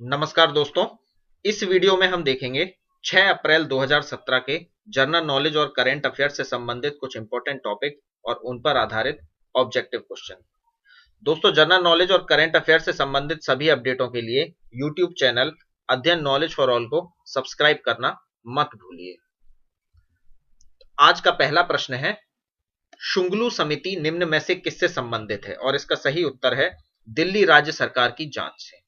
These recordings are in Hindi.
नमस्कार दोस्तों, इस वीडियो में हम देखेंगे 6 अप्रैल 2017 के जनरल नॉलेज और करंट अफेयर से संबंधित कुछ इंपॉर्टेंट टॉपिक और उन पर आधारित ऑब्जेक्टिव क्वेश्चन। दोस्तों, जनरल नॉलेज और करंट अफेयर से संबंधित सभी अपडेटों के लिए यूट्यूब चैनल अध्ययन नॉलेज फॉर ऑल को सब्सक्राइब करना मत भूलिए। आज का पहला प्रश्न है, शुंगलू समिति निम्न में से किससे संबंधित है? और इसका सही उत्तर है दिल्ली राज्य सरकार की जांच से।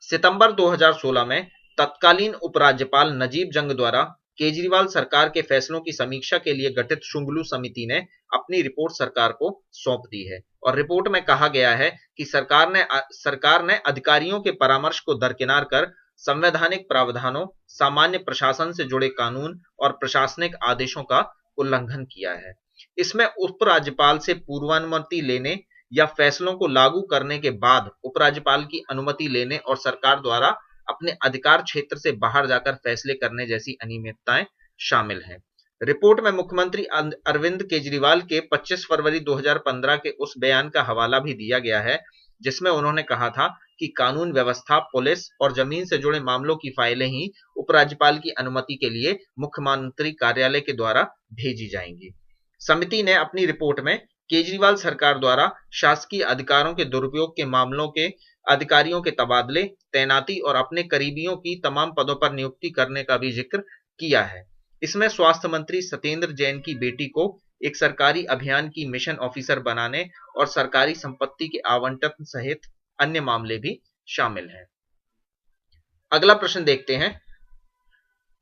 सितंबर 2016 में तत्कालीन उपराज्यपाल नजीब जंग द्वारा केजरीवाल सरकार के फैसलों की समीक्षा के लिए गठित शुंगलू समिति ने अपनी रिपोर्ट सरकार को सौंप दी है और रिपोर्ट में कहा गया है कि सरकार ने अधिकारियों के परामर्श को दरकिनार कर संवैधानिक प्रावधानों, सामान्य प्रशासन से जुड़े कानून और प्रशासनिक आदेशों का उल्लंघन किया है। इसमें उपराज्यपाल से पूर्वानुमति लेने या फैसलों को लागू करने के बाद उपराज्यपाल की अनुमति लेने और सरकार द्वारा अपने अधिकार क्षेत्र से बाहर जाकर फैसले करने जैसी अनियमितताएं शामिल हैं। रिपोर्ट में मुख्यमंत्री अरविंद केजरीवाल के 25 फरवरी 2015 के उस बयान का हवाला भी दिया गया है जिसमें उन्होंने कहा था कि कानून व्यवस्था, पुलिस और जमीन से जुड़े मामलों की फाइलें ही उपराज्यपाल की अनुमति के लिए मुख्यमंत्री कार्यालय के द्वारा भेजी जाएंगी। समिति ने अपनी रिपोर्ट में केजरीवाल सरकार द्वारा शासकीय अधिकारों के दुरुपयोग के मामलों के अधिकारियों के तबादले, तैनाती और अपने करीबियों की तमाम पदों पर नियुक्ति करने का भी जिक्र किया है। इसमें स्वास्थ्य मंत्री सत्येंद्र जैन की बेटी को एक सरकारी अभियान की मिशन ऑफिसर बनाने और सरकारी संपत्ति के आवंटन सहित अन्य मामले भी शामिल हैं। अगला प्रश्न देखते हैं,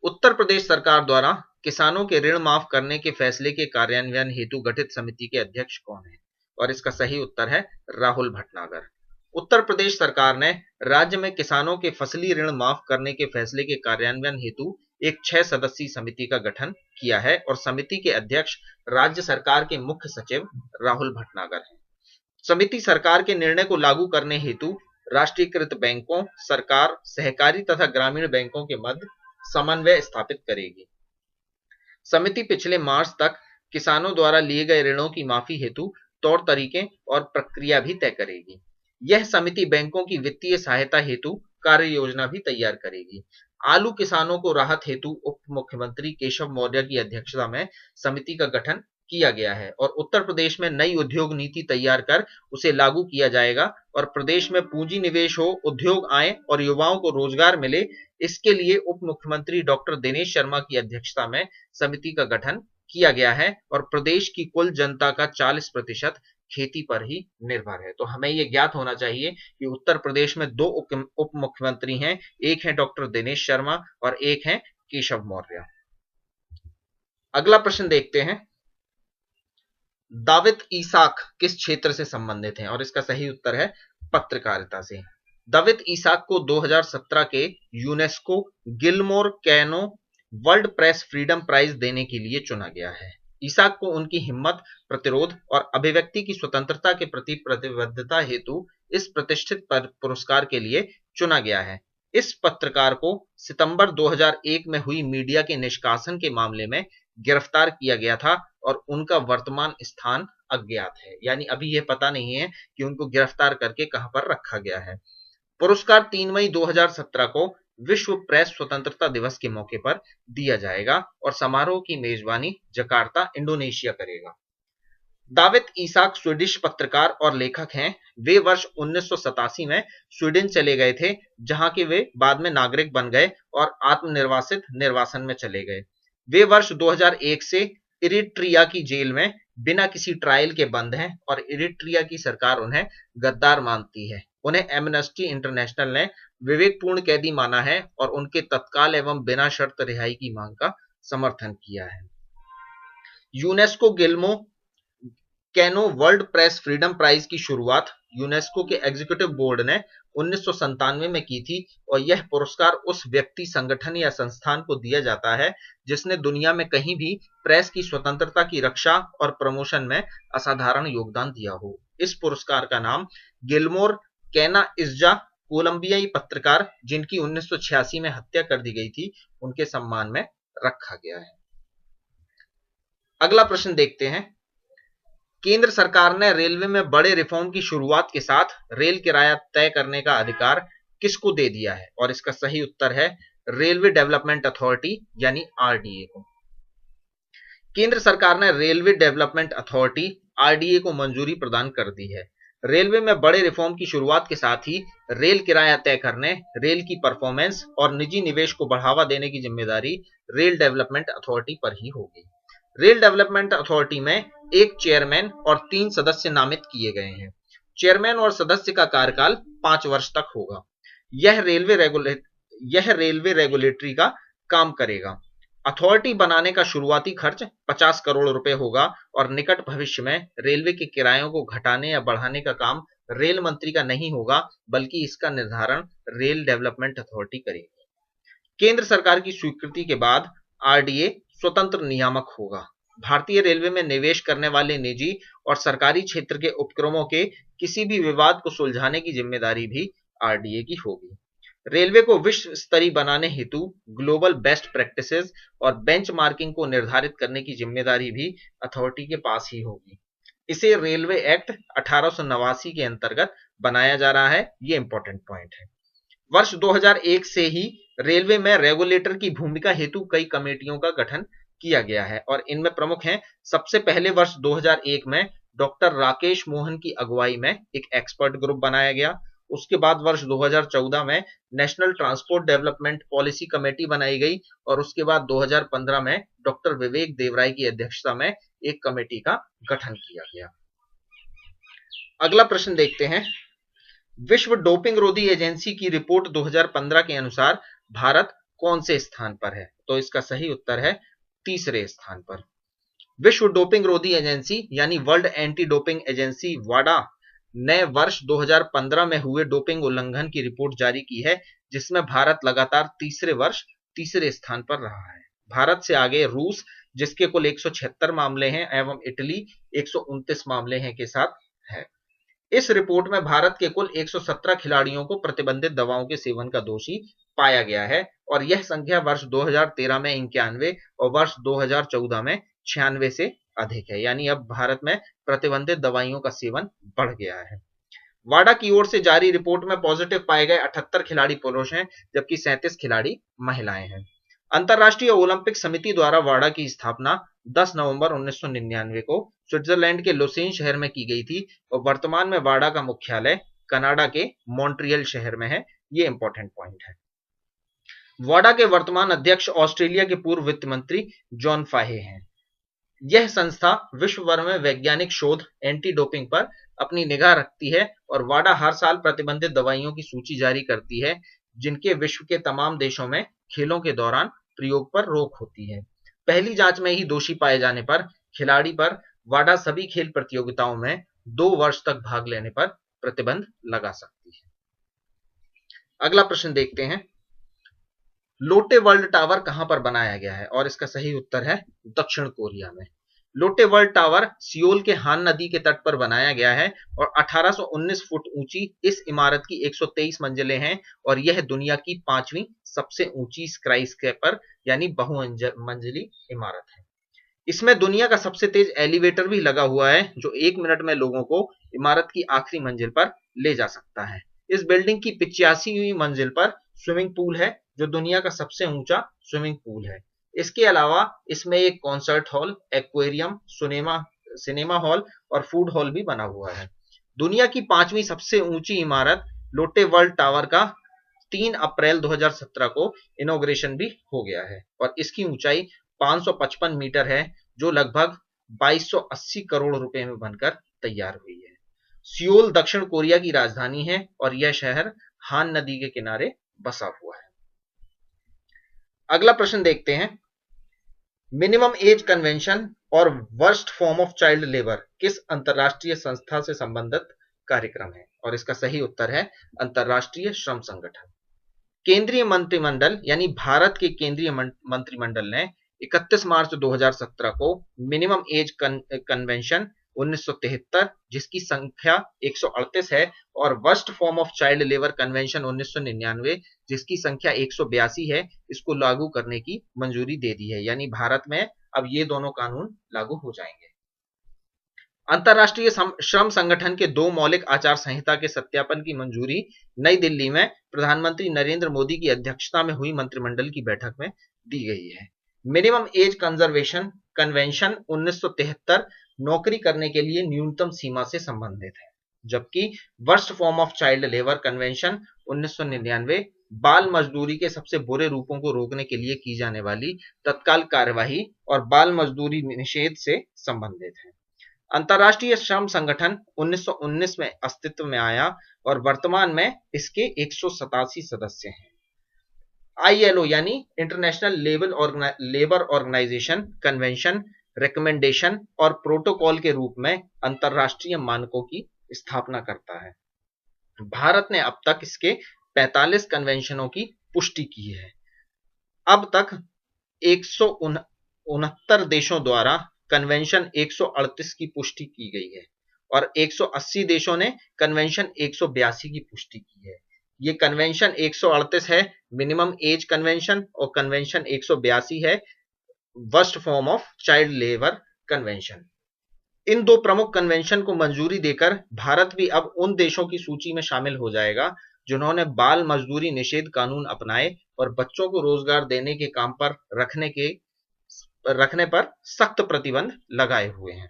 उत्तर प्रदेश सरकार द्वारा किसानों के ऋण माफ करने के फैसले के कार्यान्वयन हेतु गठित समिति के अध्यक्ष कौन है? और इसका सही उत्तर है राहुल भटनागर। उत्तर प्रदेश सरकार ने राज्य में किसानों के फसली ऋण माफ करने के फैसले के कार्यान्वयन हेतु एक 6 सदस्यीय समिति का गठन किया है और समिति के अध्यक्ष राज्य सरकार के मुख्य सचिव राहुल भटनागर हैं। समिति सरकार के निर्णय को लागू करने हेतु राष्ट्रीयकृत बैंकों, सरकार, सहकारी तथा ग्रामीण बैंकों के मध्य समन्वय स्थापित करेगी। समिति पिछले मार्च तक किसानों द्वारा लिए गए ऋणों की माफी हेतु तौर तरीके और प्रक्रिया भी तय करेगी। यह समिति बैंकों की वित्तीय सहायता हेतु कार्य योजना भी तैयार करेगी। आलू किसानों को राहत हेतु उप मुख्यमंत्री केशव मौर्य की अध्यक्षता में समिति का गठन किया गया है और उत्तर प्रदेश में नई उद्योग नीति तैयार कर उसे लागू किया जाएगा और प्रदेश में पूंजी निवेश हो, उद्योग आए और युवाओं को रोजगार मिले, इसके लिए उप मुख्यमंत्री डॉक्टर दिनेश शर्मा की अध्यक्षता में समिति का गठन किया गया है और प्रदेश की कुल जनता का 40% खेती पर ही निर्भर है। तो हमें यह ज्ञात होना चाहिए कि उत्तर प्रदेश में 2 उप मुख्यमंत्री हैं, एक है डॉक्टर दिनेश शर्मा और एक है केशव मौर्य। अगला प्रश्न देखते हैं, दाविद ईसाक किस क्षेत्र से संबंधित हैं? और इसका सही उत्तर है पत्रकारिता से। दाविद ईसाक को 2017 के UNESCO Guillermo Cano world press freedom prize देने के लिए चुना गया है। ईसाक को उनकी हिम्मत, प्रतिरोध और अभिव्यक्ति की स्वतंत्रता के प्रति प्रतिबद्धता हेतु इस प्रतिष्ठित पुरस्कार के लिए चुना गया है। इस पत्रकार को सितंबर 2001 में हुई मीडिया के निष्कासन के मामले में गिरफ्तार किया गया था और उनका वर्तमान स्थान अज्ञात है, यानी अभी यह पता नहीं है कि उनको गिरफ्तार करके कहां पर रखा गया है। पुरस्कार 3 मई 2017 को विश्व प्रेस स्वतंत्रता दिवस के मौके पर दिया जाएगा और समारोह की मेजबानी जकार्ता, इंडोनेशिया करेगा। दाविद ईसाक स्वीडिश पत्रकार और लेखक हैं। वे वर्ष 1987 में स्वीडन चले गए थे, जहां के वे बाद में नागरिक बन गए और आत्मनिर्वासित निर्वासन में चले गए। वे वर्ष 2001 से इरिट्रिया की जेल में बिना किसी ट्रायल के बंद हैं और इरिट्रिया की सरकार उन्हें गद्दार मानती है। उन्हें एमनेस्टी इंटरनेशनल ने विवेकपूर्ण कैदी माना है और उनके तत्काल एवं बिना शर्त रिहाई की मांग का समर्थन किया है। UNESCO Guillermo Cano world press freedom prize की शुरुआत यूनेस्को के एग्जीक्यूटिव बोर्ड ने 1997 में की थी और यह पुरस्कार उस व्यक्ति, संगठन या संस्थान को दिया जाता है जिसने दुनिया में कहीं भी प्रेस की स्वतंत्रता की रक्षा और प्रमोशन में असाधारण योगदान दिया हो। इस पुरस्कार का नाम गिलमोर कैना इस्जा, कोलंबियाई पत्रकार जिनकी 1986 में हत्या कर दी गई थी, उनके सम्मान में रखा गया है। अगला प्रश्न देखते हैं, केंद्र सरकार ने रेलवे में बड़े रिफॉर्म की शुरुआत के साथ रेल किराया तय करने का अधिकार किसको दे दिया है? और इसका सही उत्तर है रेलवे डेवलपमेंट अथॉरिटी यानी आरडीए को। केंद्र सरकार ने रेलवे डेवलपमेंट अथॉरिटी आरडीए को मंजूरी प्रदान कर दी है। रेलवे में बड़े रिफॉर्म की शुरुआत के साथ ही रेल किराया तय करने, रेल की परफॉर्मेंस और निजी निवेश को बढ़ावा देने की जिम्मेदारी रेल डेवलपमेंट अथॉरिटी पर ही होगी। रेल डेवलपमेंट अथॉरिटी में एक चेयरमैन और 3 सदस्य नामित किए गए हैं। चेयरमैन और सदस्य का कार्यकाल 5 वर्ष तक होगा। यह रेलवे रेगुलेटरी का काम करेगा। अथॉरिटी बनाने का शुरुआती खर्च 50 करोड़ रुपए होगा और निकट भविष्य में रेलवे के किरायों को घटाने या बढ़ाने का काम रेल मंत्री का नहीं होगा, बल्कि इसका निर्धारण रेल डेवलपमेंट अथॉरिटी करेगी। केंद्र सरकार की स्वीकृति के बाद आरडीए स्वतंत्र नियामक होगा। भारतीय रेलवे में निवेश करने वाले निजी और सरकारी क्षेत्र के उपक्रमों के किसी भी विवाद को सुलझाने की जिम्मेदारी भी आरडीए की होगी। रेलवे को विश्व स्तरीय बनाने हेतु ग्लोबल बेस्ट प्रैक्टिसेस और बेंचमार्किंग को निर्धारित करने की जिम्मेदारी भी अथॉरिटी के पास ही होगी। इसे रेलवे एक्ट 1889 के अंतर्गत बनाया जा रहा है। ये इंपॉर्टेंट पॉइंट है। वर्ष 2001 से ही रेलवे में रेगुलेटर की भूमिका हेतु कई कमेटियों का गठन किया गया है और इनमें प्रमुख हैं। सबसे पहले वर्ष 2001 में डॉक्टर राकेश मोहन की अगुवाई में एक एक्सपर्ट ग्रुप बनाया गया। उसके बाद वर्ष 2014 में national transport development policy committee बनाई गई और उसके बाद 2015 में डॉक्टर विवेक देवराय की अध्यक्षता में एक कमेटी का गठन किया गया। अगला प्रश्न देखते हैं। विश्व डोपिंग रोधी एजेंसी की रिपोर्ट 2015 के अनुसार भारत कौन से स्थान पर है? तो इसका सही उत्तर है तीसरे स्थान पर। विश्व डोपिंग रोधी एजेंसी यानी वर्ल्ड एंटी डोपिंग एजेंसी वाडा ने वर्ष 2015 में हुए डोपिंग उल्लंघन की रिपोर्ट जारी की है, जिसमें भारत लगातार तीसरे वर्ष तीसरे स्थान पर रहा है। भारत से आगे रूस, जिसके कुल 176 मामले हैं, एवं इटली 129 मामले हैं के साथ है। इस रिपोर्ट में भारत के कुल 117 खिलाड़ियों को प्रतिबंधित दवाओं के सेवन का दोषी पाया गया है और यह संख्या वर्ष 2013 में 91 और वर्ष 2014 में 96 से अधिक है। यानी अब भारत में प्रतिबंधित दवाइयों का सेवन बढ़ गया है। वाडा की ओर से जारी रिपोर्ट में पॉजिटिव पाए गए 78 खिलाड़ी पुरुष हैं, जबकि 37 खिलाड़ी महिलाएं हैं। अंतरराष्ट्रीय ओलंपिक समिति द्वारा वाडा की स्थापना 10 नवंबर 1999 को स्विट्जरलैंड के लुसेन शहर में की गई थी और वर्तमान में वाडा का मुख्यालय कनाडा के मॉन्ट्रियल शहर में है। ये इंपॉर्टेंट पॉइंट है। वाडा के वर्तमान अध्यक्ष ऑस्ट्रेलिया के पूर्व वित्त मंत्री जॉन फाहे हैं। यह संस्था विश्व भर में वैज्ञानिक शोध एंटी डोपिंग पर अपनी निगाह रखती है और वाडा हर साल प्रतिबंधित दवाइयों की सूची जारी करती है, जिनके विश्व के तमाम देशों में खेलों के दौरान प्रयोग पर रोक होती है। पहली जांच में ही दोषी पाए जाने पर खिलाड़ी पर वाडा सभी खेल प्रतियोगिताओं में 2 वर्ष तक भाग लेने पर प्रतिबंध लगा सकती है। अगला प्रश्न देखते हैं। लोटे वर्ल्ड टावर कहां पर बनाया गया है? और इसका सही उत्तर है दक्षिण कोरिया में। लोटे वर्ल्ड टावर सियोल के हान नदी के तट पर बनाया गया है और 1819 फुट ऊंची इस इमारत की 123 मंजिलें हैं और यह दुनिया की 5वीं सबसे ऊंची स्काईस्क्रैपर यानी बहुमंजिली इमारत है। इसमें दुनिया का सबसे तेज एलिवेटर भी लगा हुआ है, जो 1 मिनट में लोगों को इमारत की आखिरी मंजिल पर ले जा सकता है। इस बिल्डिंग की 85वीं मंजिल पर स्विमिंग पूल है, जो दुनिया का सबसे ऊंचा स्विमिंग पूल है। इसके अलावा इसमें एक concert hall, aquarium, cinema hall और फूड हॉल भी बना हुआ है। दुनिया की 5वीं सबसे ऊंची इमारत लोटे वर्ल्ड टावर का 3 अप्रैल 2017 को इनॉग्रेशन भी हो गया है और इसकी ऊंचाई 555 मीटर है, जो लगभग 2280 करोड़ रुपए में बनकर तैयार हुई है। सियोल दक्षिण कोरिया की राजधानी है और यह शहर हान नदी के किनारे बसा हुआ है। अगला प्रश्न देखते हैं। मिनिमम एज कन्वेंशन और worst form of child labour किस अंतरराष्ट्रीय संस्था से संबंधित कार्यक्रम है? और इसका सही उत्तर है अंतरराष्ट्रीय श्रम संगठन। केंद्रीय मंत्रिमंडल यानी भारत के केंद्रीय मंत्रिमंडल ने 31 मार्च 2017 को मिनिमम एज कन्वेंशन 1973, जिसकी संख्या 138 है, और worst form of child labour convention 1999, जिसकी संख्या 182 है, इसको लागू करने की मंजूरी दे दी है। यानी भारत में अब ये दोनों कानून लागू हो जाएंगे। अंतर्राष्ट्रीय श्रम संगठन के 2 मौलिक आचार संहिता के सत्यापन की मंजूरी नई दिल्ली में प्रधानमंत्री नरेंद्र मोदी की अध्यक्षता में हुई मंत्रिमंडल की बैठक में दी गई है। मिनिमम एज कंजर्वेशन कन्वेंशन 1973 नौकरी करने के लिए न्यूनतम सीमा से संबंधित है, जबकि worst form of child labour convention 1999 बाल मजदूरी के सबसे बुरे रूपों को रोकने के लिए की जाने वाली तत्काल कार्यवाही और बाल मजदूरी निषेध से संबंधित है। अंतर्राष्ट्रीय श्रम संगठन 1919 में अस्तित्व में आया और वर्तमान में इसके 187 सदस्य हैं। ILO यानी international labour organisation convention, recommendation और प्रोटोकॉल के रूप में अंतर्राष्ट्रीय मानकों की स्थापना करता है। भारत ने अब तक इसके 45 कन्वेंशनों की पुष्टि की है। अब तक 169 देशों द्वारा कन्वेंशन 138 की पुष्टि की गई है और 180 देशों ने कन्वेंशन 182 की पुष्टि की है। ये कन्वेंशन 138 है मिनिमम एज कन्वेंशन और कन्वेंशन 182 है worst form of child labour convention. इन 2 प्रमुख कन्वेंशन को मंजूरी देकर भारत भी अब उन देशों की सूची में शामिल हो जाएगा जिन्होंने बाल मजदूरी निषेध कानून अपनाए और बच्चों को रोजगार देने के काम पर रखने पर सख्त प्रतिबंध लगाए हुए हैं।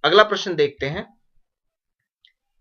अगला प्रश्न देखते हैं,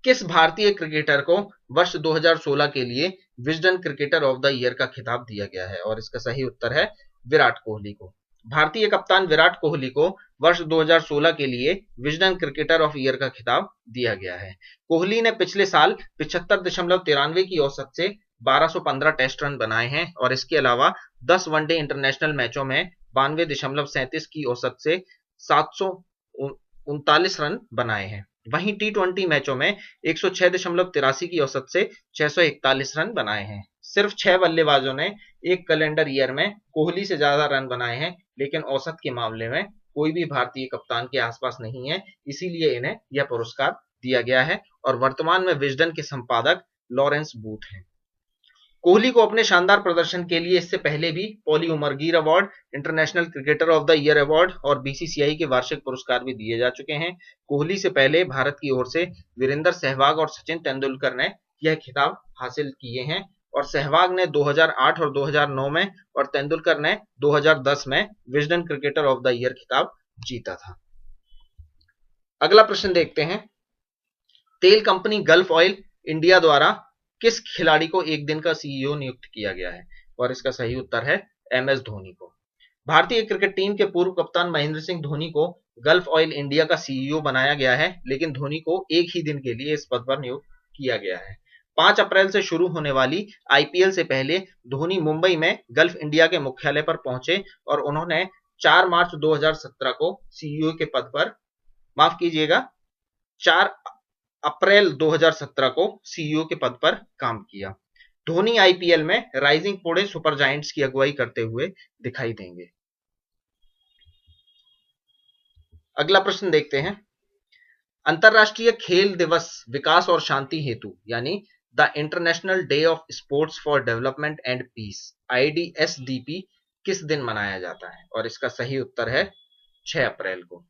किस भारतीय क्रिकेटर को वर्ष 2016 के लिए Wisden cricketer of the year का खिताब दिया गया है? और इसका सही उत्तर है विराट कोहली को। भारतीय कप्तान विराट कोहली को वर्ष 2016 के लिए विजडन क्रिकेटर ऑफ ईयर का खिताब दिया गया है। कोहली ने पिछले साल 75.93 की औसत से 1215 टेस्ट रन बनाए हैं और इसके अलावा 10 वनडे इंटरनेशनल मैचों में 92.37 की औसत से 739 रन बनाए हैं। वहीं T20 मैचों में 106.83 की औसत से 641 रन बनाए हैं। सिर्फ 6 बल्लेबाजों ने एक कैलेंडर ईयर में कोहली से ज्यादा रन बनाए हैं, लेकिन औसत के मामले में कोई भी भारतीय कप्तान के आसपास नहीं है, इसीलिए इन्हें यह पुरस्कार दिया गया है और वर्तमान में विजडन के संपादक लॉरेंस बूथ हैं। कोहली को अपने शानदार प्रदर्शन के लिए इससे पहले भी Polly Umrigar award, international cricketer of the year award और BCCI के वार्षिक पुरस्कार भी दिए जा चुके हैं। कोहली से पहले भारत की ओर से वीरेंद्र सहवाग और सचिन तेंदुलकर ने यह खिताब हासिल किए हैं और सहवाग ने 2008 और 2009 में और तेंदुलकर ने 2010 में Wisden cricketer of the year खिताब जीता था। अगला प्रश्न देखते हैं, तेल कंपनी गल्फ ऑयल इंडिया द्वारा किस खिलाड़ी को एक दिन का CEO नियुक्त किया गया है? और इसका सही उत्तर है MS धोनी को। भारतीय क्रिकेट टीम के पूर्व कप्तान महेंद्र सिंह धोनी को गल्फ ऑयल इंडिया का CEO बनाया गया है, लेकिन धोनी को एक ही दिन के लिए इस पद पर नियुक्त किया गया है। 5 अप्रैल से शुरू होने वाली IPL से पहले धोनी मुंबई में गल्फ इंडिया के मुख्यालय पर पहुंचे और उन्होंने 4 मार्च 2017 को CEO के पद पर 4 अप्रैल 2017 को CEO के पद पर काम किया। धोनी IPL में राइजिंग पुणे सुपर जायंट्स की अगुवाई करते हुए दिखाई देंगे। अगला प्रश्न देखते हैं, अंतरराष्ट्रीय खेल दिवस विकास और शांति हेतु यानी the international day of sports for development and peace IDSDP किस दिन मनाया जाता है? और इसका सही उत्तर है 6 अप्रैल को।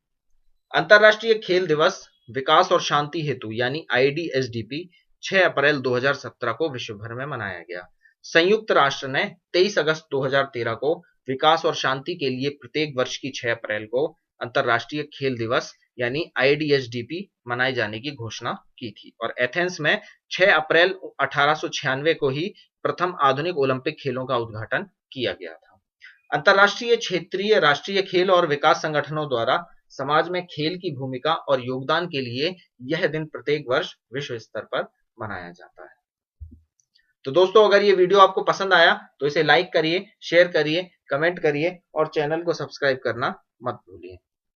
अंतरराष्ट्रीय खेल दिवस विकास और शांति हेतु यानी IDSDP 6 अप्रैल 2017 को विश्व भर में मनाया गया। संयुक्त राष्ट्र ने 23 अगस्त 2013 को विकास और शांति के लिए प्रत्येक वर्ष की 6 अप्रैल को अंतरराष्ट्रीय खेल दिवस यानी IDSDP मनाए जाने की घोषणा की थी और एथेंस में 6 अप्रैल 1896 को ही प्रथम आधुनिक ओलंपिक खेलों का उद्घाटन किया गया था। अंतरराष्ट्रीय, क्षेत्रीय, राष्ट्रीय खेल और विकास संगठनों द्वारा समाज में खेल की भूमिका और योगदान के लिए यह दिन प्रत्येक वर्ष विश्व स्तर पर मनाया जाता है। तो दोस्तों, अगर ये वीडियो आपको पसंद आया तो इसे लाइक करिए, शेयर करिए, कमेंट करिए और चैनल को सब्सक्राइब करना मत भूलिए।